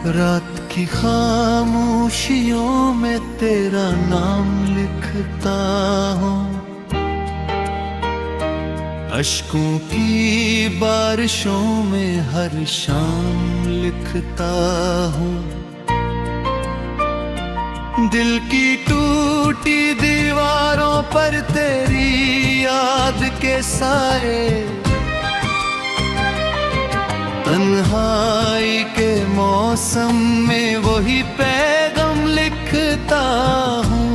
रात की खामोशियों में तेरा नाम लिखता हूँ, अश्कों की बारिशों में हर शाम लिखता हूँ। दिल की टूटी दीवारों पर तेरी याद के साए, तन्हाई के मौसम में वही पैगाम लिखता हूँ।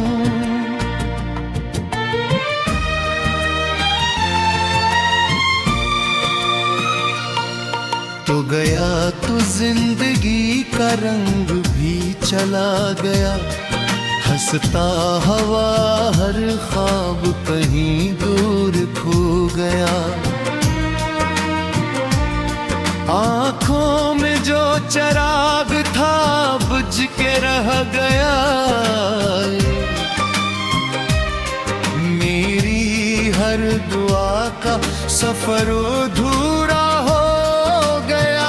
तो गया तो जिंदगी का रंग भी चला गया, हंसता हवा हर ख्वाब कहीं दूर खो गया। आँखों में जो चिराग था बुझ के रह गया, मेरी हर दुआ का सफर अधूरा हो गया।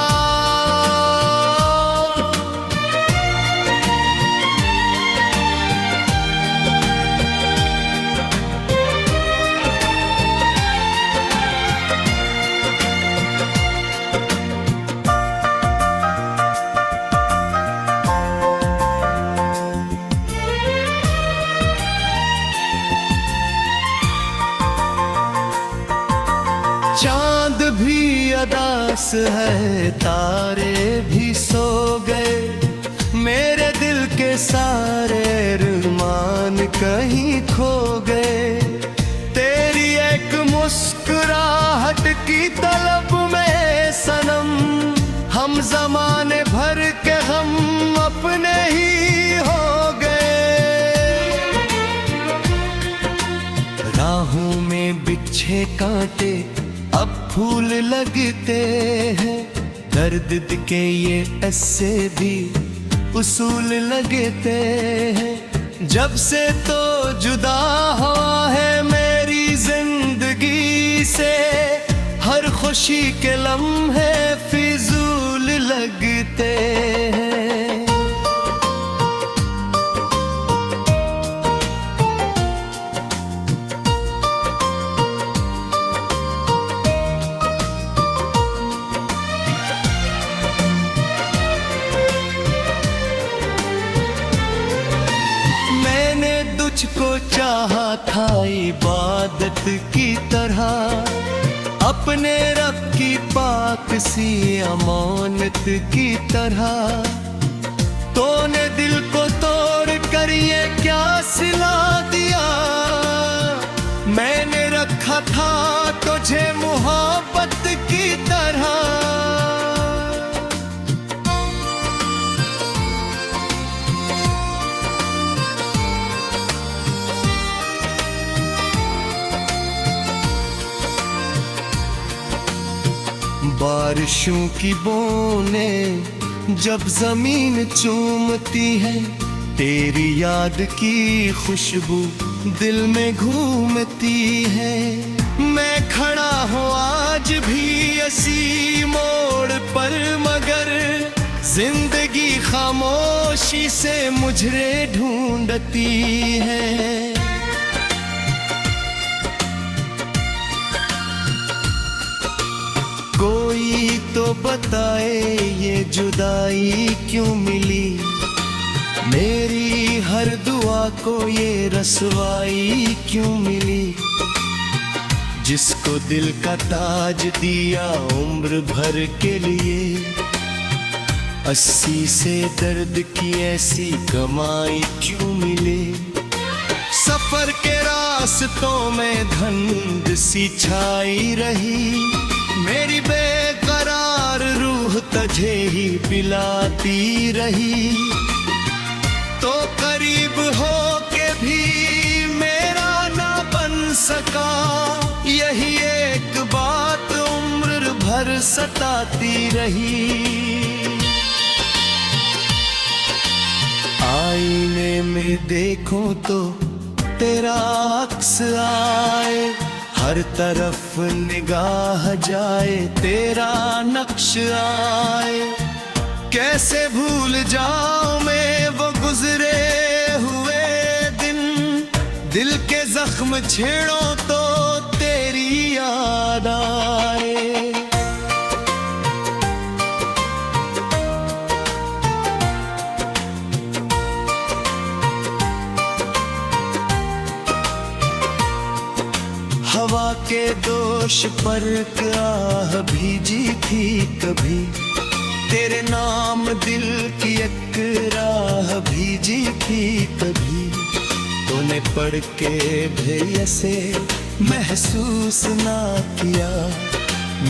चांद भी अदास है, तारे भी सो गए, मेरे दिल के सारे अरमान कहीं खो गए। तेरी एक मुस्कुराहट की तलब में सनम, हम जमाने भर के हम अपने ही हो गए। राहों में बिछे कांटे अब फूल लगते हैं, दर्द के ये ऐसे भी उसूल लगते हैं। जब से तो जुदा हुआ है मेरी जिंदगी से, हर खुशी के लम्हे फिजूल लगते हैं। तुझको चाहा था इबादत की तरह, अपने रब की पाक सी अमानत की तरह। तूने दिल को तोड़ कर ये क्या सिला दिया, मैंने रखा था तुझे मोहब्बत की तरह। बारिशों की बूंदें जब जमीन चूमती है, तेरी याद की खुशबू दिल में घूमती है। मैं खड़ा हूँ आज भी इसी मोड़ पर, मगर जिंदगी खामोशी से मुझे ढूंढती है। कोई तो बताए ये जुदाई क्यों मिली, मेरी हर दुआ को ये रसवाई क्यों मिली। जिसको दिल का ताज दिया उम्र भर के लिए, 80 से दर्द की ऐसी कमाई क्यों मिले। सफर के रास्तों में धुंध सी छाई रही, मेरी बेकरार रूह तुझे ही पिलाती रही। तो करीब हो के भी मेरा ना बन सका, यही एक बात उम्र भर सताती रही। आईने में देखूं तो तेरा अक्स आए, हर तरफ निगाह जाए तेरा नक्श आए। कैसे भूल जाऊं मैं वो गुजरे हुए दिन, दिल के जख्म छेड़ो तो तेरी याद आए। हवा के दोष पर आह भीजी थी कभी, तेरे नाम दिल की एक राह भीजी थी कभी। तूने पढ़ के भी ऐसे महसूस ना किया,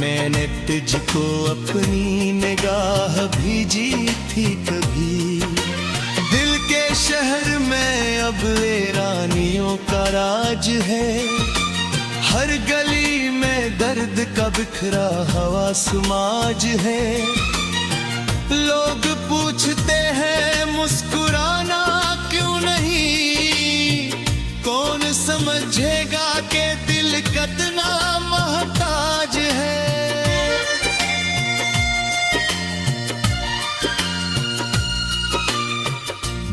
मैंने तुझको अपनी निगाह भीजी थी कभी। दिल के शहर में अब वीरानियों का राज है, हर गली में दर्द का बिखरा हवा समाज है। लोग पूछते हैं मुस्कुराना क्यों नहीं, कौन समझेगा कि दिल कितना मोहताज है।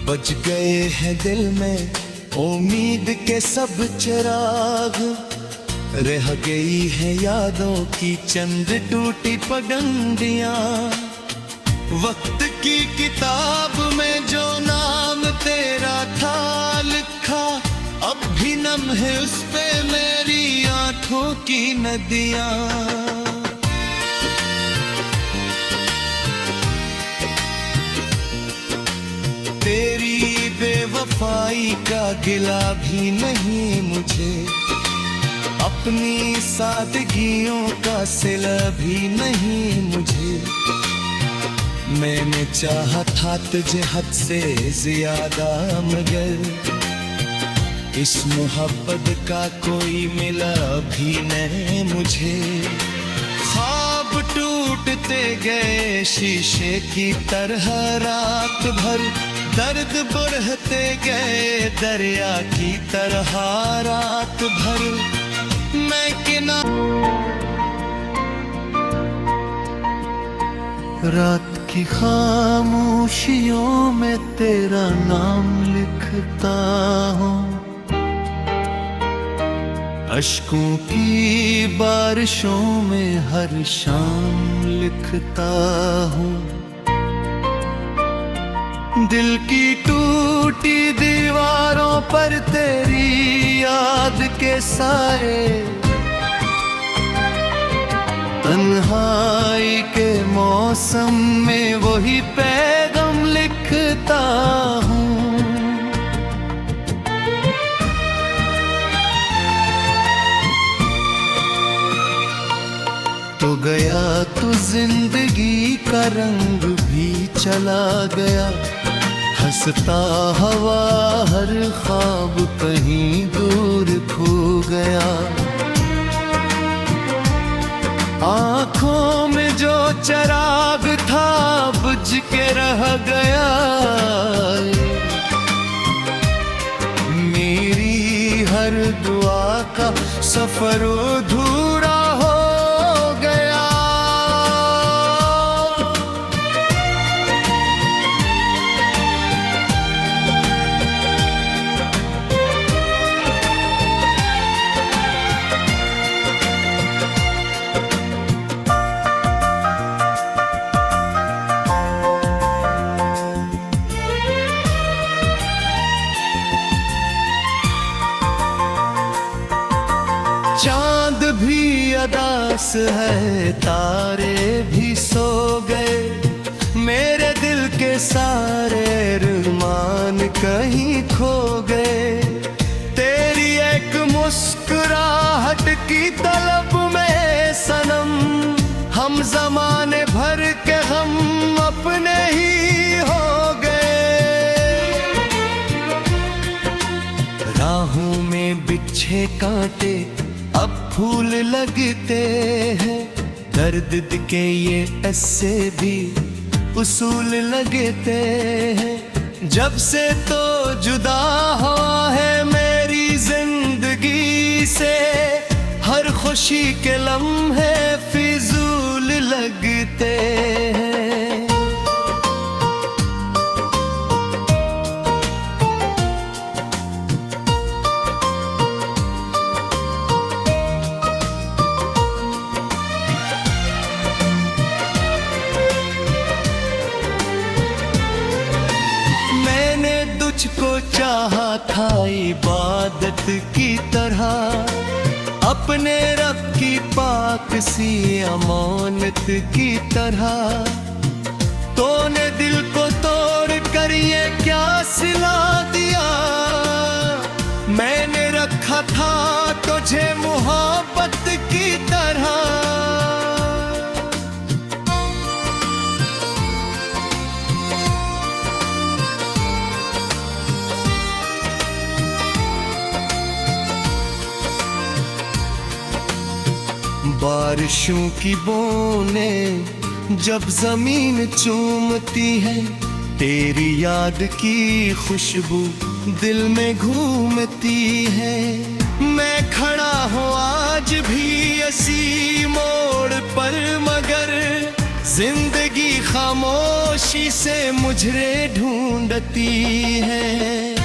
बज गए हैं दिल में उम्मीद के सब चिराग, रह गई है यादों की चंद टूटी पगंडियां। वक्त की किताब में जो नाम तेरा था लिखा, अब भी नम है उस पे मेरी आंखों की नदियां। तेरी बेवफाई का गिला भी नहीं मुझे, अपनी सादगियों का सिला भी नहीं मुझे। मैंने चाहा था तुझे हद से ज्यादा, मगर इस मोहब्बत का कोई मिला भी नहीं मुझे। ख्वाब टूटते गए शीशे की तरह रात भर, दर्द बढ़ते गए दरिया की तरह रात भर। मैं रात की खामोशियों में तेरा नाम लिखता हूँ, अश्कों की बारिशों में हर शाम लिखता हूँ। दिल की टूटी दीवारों पर तेरी याद के साए, तन्हाई के मौसम में वही पैगाम लिखता हूँ। तो गया तो जिंदगी का रंग भी चला गया, हंसता हवा हर ख्वाब कहीं दूर खो गया। आँखों में जो चिराग था बुझ के रह गया, मेरी हर दुआ का सफर अधूरा हो गया। चांद भी अदास है, तारे भी सो गए, मेरे दिल के सारे अरमान कहीं खो गए। तेरी एक मुस्कुराहट की तलब में सनम, हम जमाने भर के हम अपने ही हो गए। राहों में बिछे कांटे अब फूल लगते हैं, दर्द के ये ऐसे भी उसूल लगते हैं। जब से तो जुदा हुआ है मेरी जिंदगी से, हर खुशी के लम्हे फिजूल लगते हैं। तुझको चाहा था इबादत की तरह, अपने रब की पाक सी अमानत की तरह। तूने दिल को तोड़ कर ये क्या सिला दिया, मैंने रखा था तुझे मोहब्बत की तरह। बारिशों की बूंदें जब जमीन चूमती है, तेरी याद की खुशबू दिल में घूमती है। मैं खड़ा हूँ आज भी इसी मोड़ पर, मगर जिंदगी खामोशी से मुझे ढूंढती है।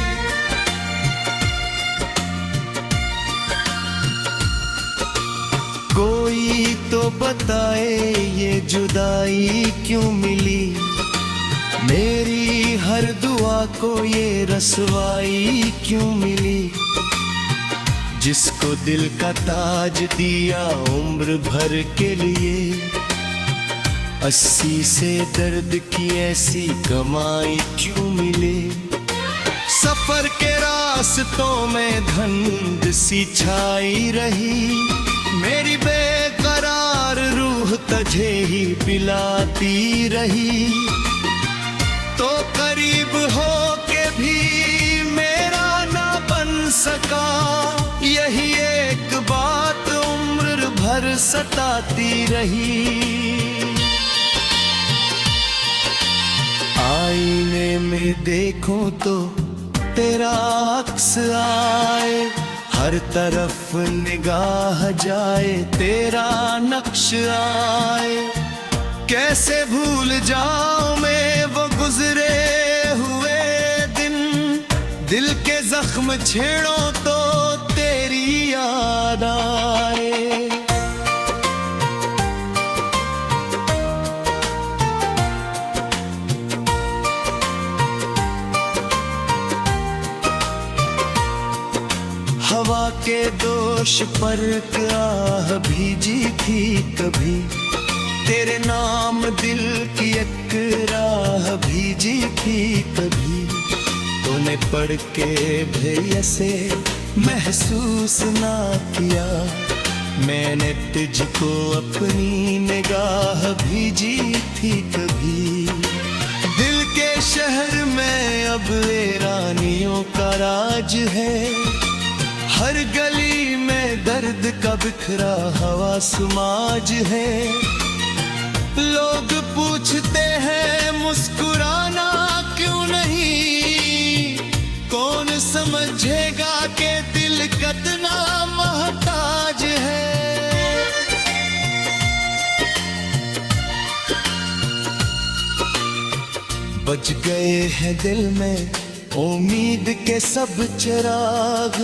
कोई तो बताए ये जुदाई क्यों मिली, मेरी हर दुआ को ये रसवाई क्यों मिली। जिसको दिल का ताज दिया उम्र भर के लिए, 80 से दर्द की ऐसी कमाई क्यों मिले। सफर के रास्तों में धुंध सी छाई रही, मेरी बेकरार रूह तुझे ही पिलाती रही। तो करीब हो के भी मेरा ना बन सका, यही एक बात उम्र भर सताती रही। आईने में देखूं तो तेरा अक्स आए, हर तरफ निगाह जाए तेरा नक्श आए। कैसे भूल जाऊं मैं वो गुजरे हुए दिन, दिल के जख्म छेड़ो तो तेरी याद आए। हवा के दोष पर आह भीजी थी कभी, तेरे नाम दिल की एक राह भीजी थी कभी। तूने पढ़ के भी ऐसे महसूस ना किया, मैंने तुझको अपनी निगाह भीजी थी कभी। दिल के शहर में अब रानियों का राज है, हर गली में दर्द का बिखरा हवा समाज है। लोग पूछते हैं मुस्कुराना क्यों नहीं, कौन समझेगा कि दिल कितना मोहताज है। बज गए हैं दिल में उम्मीद के सब चिराग,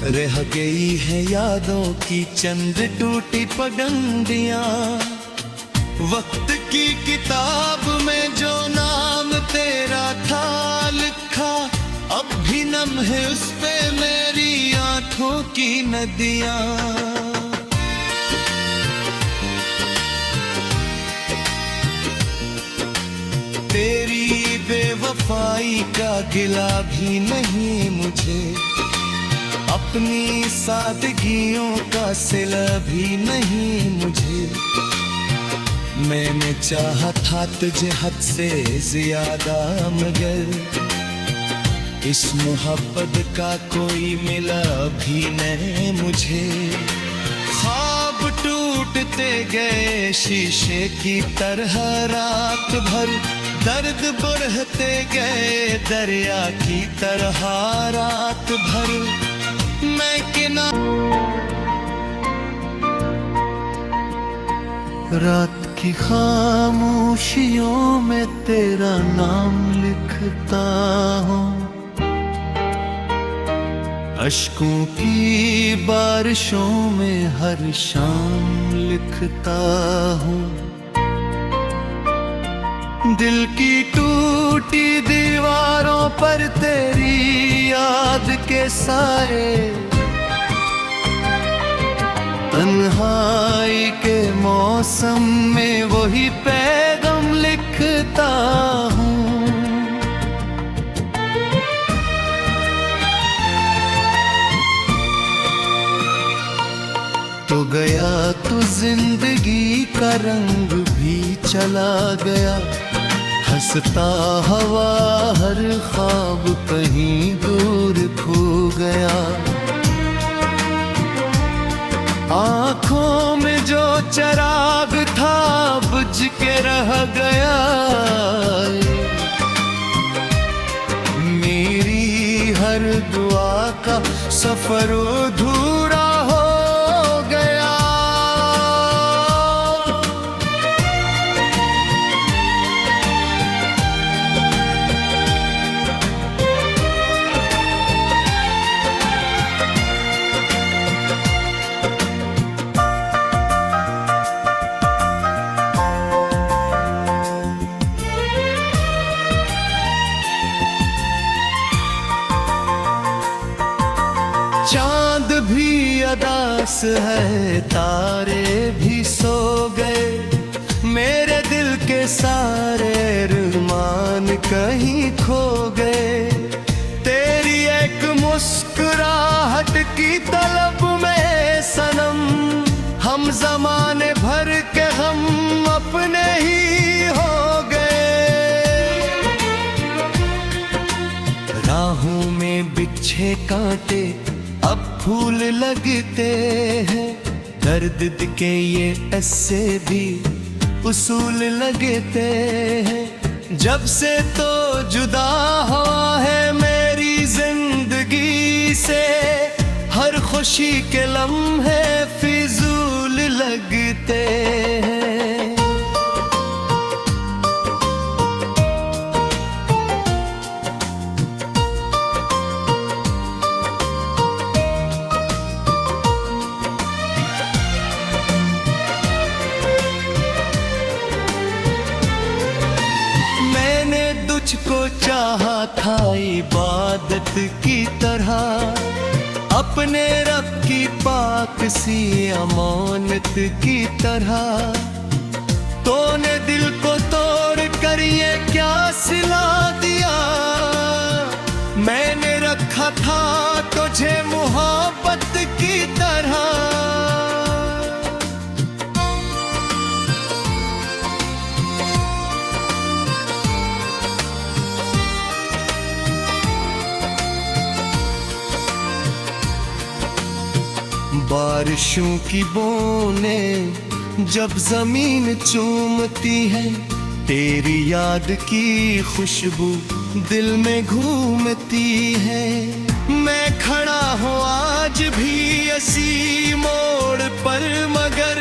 रह गई है यादों की चंद टूटी पगडंडियां। वक्त की किताब में जो नाम तेरा था लिखा, अब भी नम है उस पे मेरी आंखों की नदियां। तेरी बेवफाई का गिला भी नहीं मुझे, अपनी सादगियों का सिला भी नहीं मुझे। मैंने चाहा था तुझे हद से ज्यादा, मगर इस मोहब्बत का कोई मिला भी नहीं मुझे। ख्वाब टूटते गए शीशे की तरह रात भर, दर्द बढ़ते गए दरिया की तरह रात भर। मैं रात की खामोशियों में तेरा नाम लिखता हूँ, अश्कों की बारिशों में हर शाम लिखता हूँ। दिल की टूटी दीवार दीवारों पर तेरी याद के साए, तन्हाई के मौसम में वही पैगाम लिखता हूँ। तो गया तो जिंदगी का रंग भी चला गया, हंसता हवा हर ख्वाब कहीं दूर खो गया। आँखों में जो चिराग था बुझ के रह गया, मेरी हर दुआ का सफर अधूरा हो गया। चांद भी अदास है, तारे भी सो गए, मेरे दिल के सारे अरमान कहीं खो गए। तेरी एक मुस्कुराहट की तलब में सनम, हम जमाने भर के हम अपने ही हो गए। राहों में बिछे कांटे अब फूल लगते हैं, दर्द के ये ऐसे भी उसूल लगते हैं। जब से तो जुदा हुआ है मेरी जिंदगी से, हर खुशी के लम्हे फिजूल लगते हैं। तुझको चाहा था इबादत की तरह, अपने रब की पाक सी अमानत की तरह। तूने दिल को तोड़ कर ये क्या सिला दिया, मैंने रखा था तुझे मोहब्बत की तरह। बारिशों की बूंदें जब जमीन चूमती है, तेरी याद की खुशबू दिल में घूमती है। मैं खड़ा हूँ आज भी इसी मोड़ पर, मगर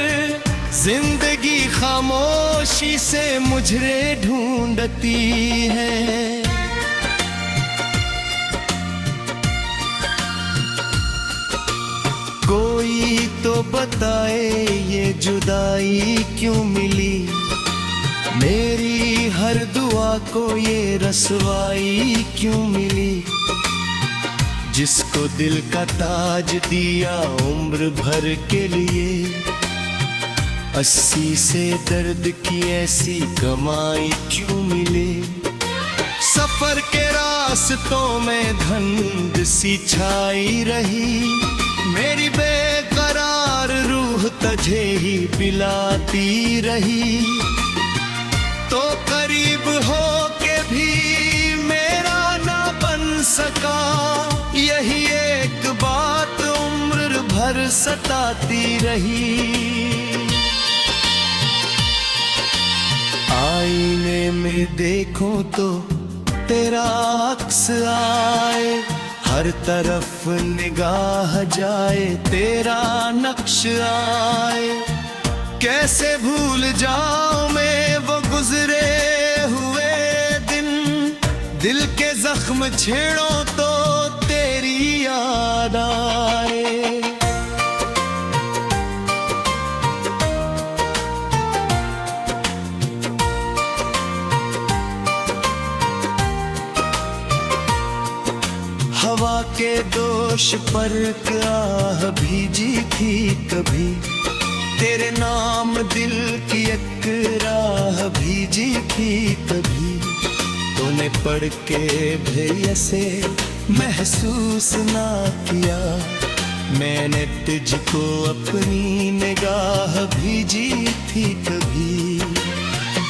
जिंदगी खामोशी से मुझे ढूंढती है। कोई तो बताए ये जुदाई क्यों मिली, मेरी हर दुआ को ये रसवाई क्यों मिली। जिसको दिल का ताज दिया उम्र भर के लिए, 80 से दर्द की ऐसी कमाई क्यों मिले। सफर के रास्तों में धुंध सी छाई रही, मेरी बेकरार रूह तुझे ही पिलाती रही। तो करीब हो के भी मेरा ना बन सका, यही एक बात उम्र भर सताती रही। आईने में देखूं तो तेरा अक्स आए, हर तरफ निगाह जाए तेरा नक्श आए। कैसे भूल जाऊं मैं वो गुजरे हुए दिन, दिल के जख्म छेड़ो तो तेरी याद आए। जोश पर आह भीजी थी कभी, तेरे नाम दिल की एक राह भीजी थी कभी। तूने पढ़ के भी ऐसे महसूस ना किया, मैंने तुझको अपनी निगाह भेजी थी कभी।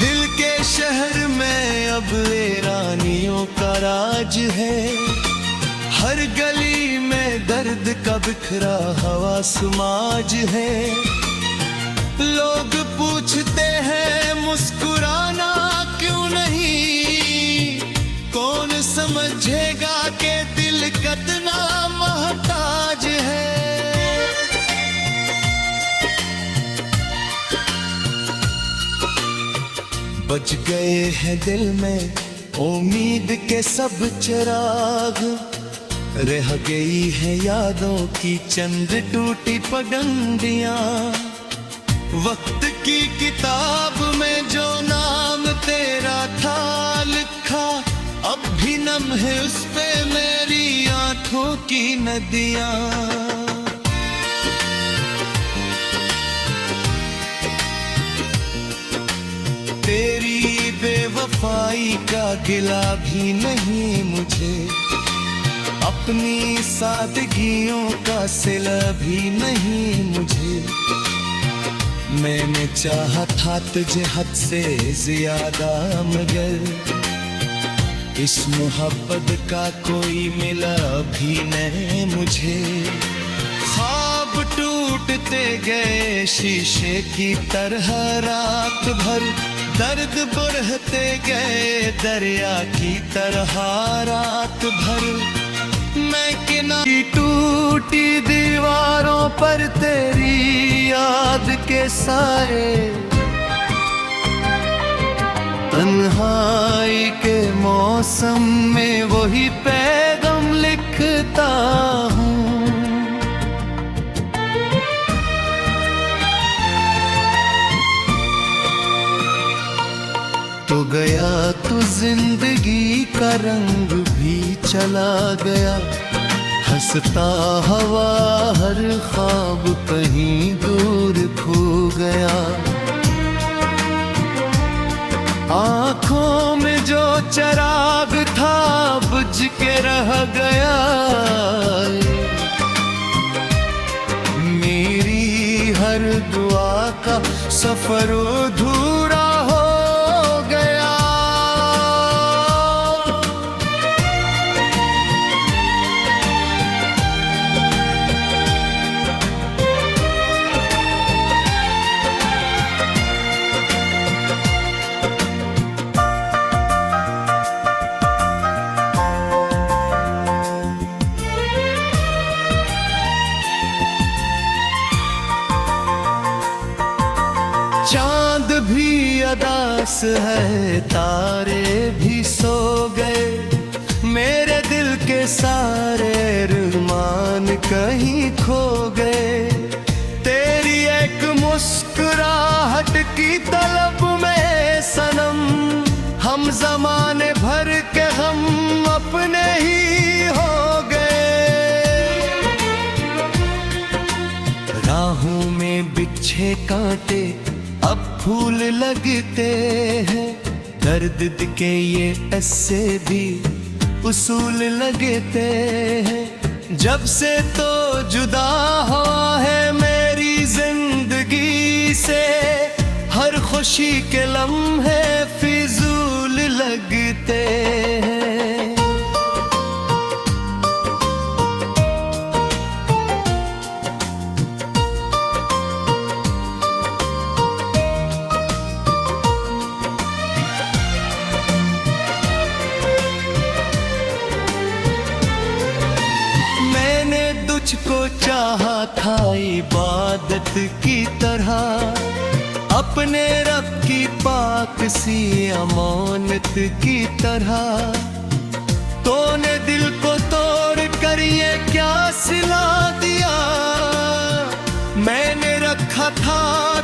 दिल के शहर में अब वीरानियों का राज है, हर गली में दर्द का बिखरा हवा समाज है। लोग पूछते हैं मुस्कुराना क्यों नहीं, कौन समझेगा कि दिल कितना मोहताज है। बज गए हैं दिल में उम्मीद के सब चिराग, रह गई है यादों की चंद टूटी पगडंडियां। वक्त की किताब में जो नाम तेरा था लिखा, अब भी नम है उस पे मेरी आंखों की नदियां। तेरी बेवफाई का गिला भी नहीं मुझे, अपनी सादगियों का सिला भी नहीं मुझे। मैंने चाहा था तुझे हद से ज्यादा, मगर इस मोहब्बत का कोई मिला भी नहीं मुझे। ख्वाब टूटते गए शीशे की तरह रात भर, दर्द बढ़ते गए दरिया की तरह रात भर। मैं किनारी टूटी दीवारों पर तेरी याद के साए, तन्हाई के मौसम में वही पैगाम लिखता हूँ। तो गया तो जिंदगी का रंग भी चला गया, हंसता हवा हर ख्वाब कहीं दूर खो गया। आँखों में जो चिराग था बुझ के रह गया, मेरी हर दुआ का सफर अधूरा हो गया। चांद भी अदास है, तारे भी सो गए, मेरे दिल के सारे अरमान कहीं खो गए। तेरी एक मुस्कुराहट की तलब में सनम, हम जमाने भर के हम अपने ही हो गए। राहों में बिछे कांटे अब फूल लगते हैं, दर्द के ये ऐसे भी उसूल लगते हैं। जब से तो जुदा हुआ है मेरी जिंदगी से, हर खुशी के लम्हे फिजूल लगते हैं। तुझको चाहा था इबादत की तरह, अपने रब की पाक सी अमानत की तरह। तूने दिल को तोड़ कर ये क्या सिला दिया, मैंने रखा था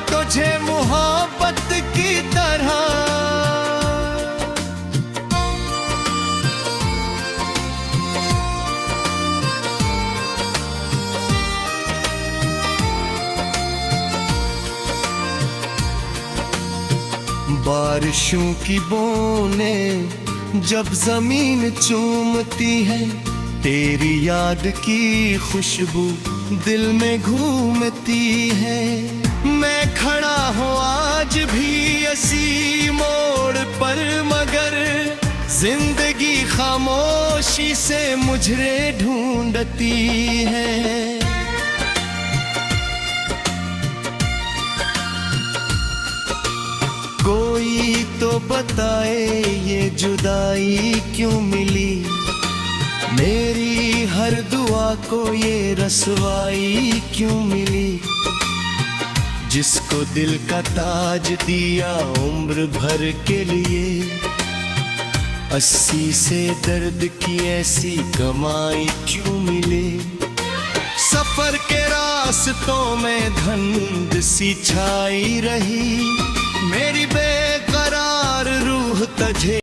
तुझे मोहब्बत की तरह। बारिशों की बूंदें जब जमीन चूमती है, तेरी याद की खुशबू दिल में घूमती है। मैं खड़ा हूँ आज भी इसी मोड़ पर, मगर जिंदगी खामोशी से मुझे ढूंढती है। कोई तो बताए ये जुदाई क्यों मिली, मेरी हर दुआ को ये रसवाई क्यों मिली। जिसको दिल का ताज दिया उम्र भर के लिए, 80 से दर्द की ऐसी कमाई क्यों मिले। सफर के रास्तों में धुंध सी छाई रही, मेरी बेकरार रूह तुझे